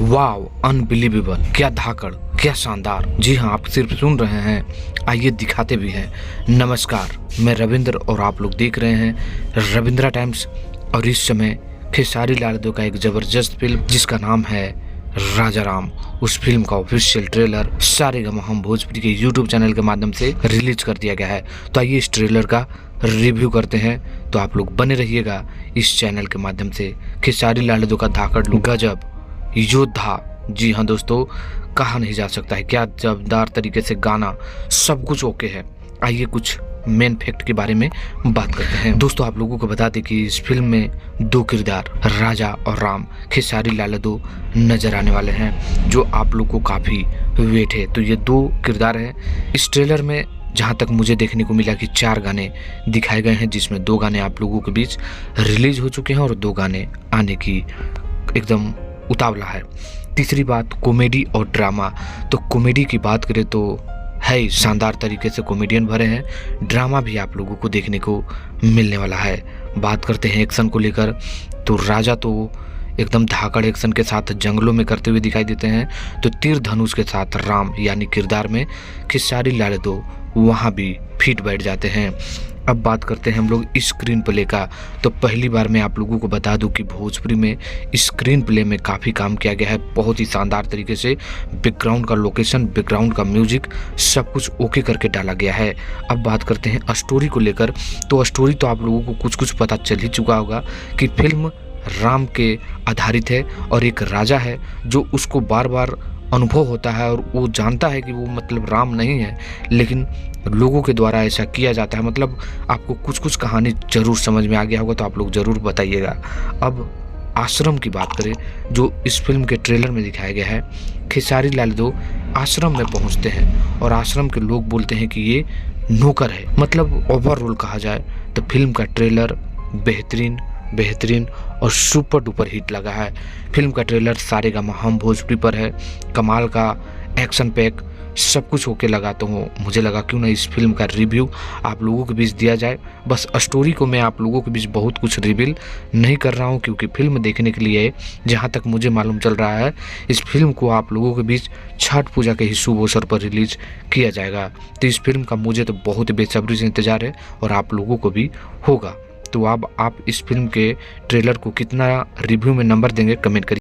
वाव, unbelievable, क्या धाकड़, क्या शानदार। जी हाँ, आप सिर्फ सुन रहे हैं, आइए दिखाते भी हैं। नमस्कार, मैं रविंद्र और आप लोग देख रहे हैं रविंद्रा टाइम्स। और इस समय खेसारी लाल यादव का एक जबरदस्त फिल्म जिसका नाम है राजा राम, उस फिल्म का ऑफिशियल ट्रेलर सारेगामा हम भोजपुरी के यूट्यूब चैनल के माध्यम से रिलीज कर दिया गया है। तो आइए इस ट्रेलर का रिव्यू करते हैं। तो आप लोग बने रहिएगा इस चैनल के माध्यम से। खेसारी लाल यादव का धाकड़ गजब, योद्धा, जी हाँ दोस्तों, कहा नहीं जा सकता है। क्या जबरदार तरीके से गाना, सब कुछ ओके है। आइए कुछ मेन फैक्ट के बारे में बात करते हैं। दोस्तों, आप लोगों को बता दें कि इस फिल्म में दो किरदार राजा और राम खेसारी लाल यादव नजर आने वाले हैं, जो आप लोग को काफ़ी वेट है। तो ये दो किरदार हैं। इस ट्रेलर में जहाँ तक मुझे देखने को मिला कि 4 गाने दिखाए गए हैं, जिसमें 2 गाने आप लोगों के बीच रिलीज हो चुके हैं और 2 गाने आने की एकदम उतावला है। तीसरी बात, कॉमेडी और ड्रामा। तो कॉमेडी की बात करें तो है शानदार तरीके से कॉमेडियन भरे हैं। ड्रामा भी आप लोगों को देखने को मिलने वाला है। बात करते हैं एक्शन को लेकर, तो राजा तो एकदम धाकड़ एक्शन के साथ जंगलों में करते हुए दिखाई देते हैं, तो तीर धनुष के साथ राम यानी किरदार में खेसारी लाल यादव वहाँ भी फिट बैठ जाते हैं। अब बात करते हैं हम लोग स्क्रीन प्ले का। तो पहली बार मैं आप लोगों को बता दूं कि भोजपुरी में स्क्रीन प्ले में काफ़ी काम किया गया है, बहुत ही शानदार तरीके से। बैकग्राउंड का लोकेशन, बैकग्राउंड का म्यूजिक, सब कुछ ओके करके डाला गया है। अब बात करते हैं स्टोरी को लेकर। तो स्टोरी तो आप लोगों को कुछ कुछ पता चल ही चुका होगा कि फिल्म राम के आधारित है और एक राजा है जो उसको बार बार अनुभव होता है और वो जानता है कि वो मतलब राम नहीं है, लेकिन लोगों के द्वारा ऐसा किया जाता है। मतलब आपको कुछ कुछ कहानी जरूर समझ में आ गया होगा, तो आप लोग ज़रूर बताइएगा। अब आश्रम की बात करें, जो इस फिल्म के ट्रेलर में दिखाया गया है, खेसारी लाल यादव आश्रम में पहुंचते हैं और आश्रम के लोग बोलते हैं कि ये नौकर है। मतलब ओवरऑल कहा जाए तो फिल्म का ट्रेलर बेहतरीन और सुपर डुपर हिट लगा है। फिल्म का ट्रेलर सारेगामा हम भोजपुरी पर है। कमाल का एक्शन पैक, सब कुछ होके लगा। तो मुझे लगा क्यों ना इस फिल्म का रिव्यू आप लोगों के बीच दिया जाए। बस स्टोरी को मैं आप लोगों के बीच बहुत कुछ रिवील नहीं कर रहा हूँ, क्योंकि फिल्म देखने के लिए जहाँ तक मुझे मालूम चल रहा है, इस फिल्म को आप लोगों के बीच छठ पूजा के ही शुभ अवसर पर रिलीज किया जाएगा। तो इस फिल्म का मुझे तो बहुत बेसब्री से इंतजार है और आप लोगों को भी होगा। तो अब आप इस फिल्म के ट्रेलर को कितना रिव्यू में नंबर देंगे, कमेंट करिए।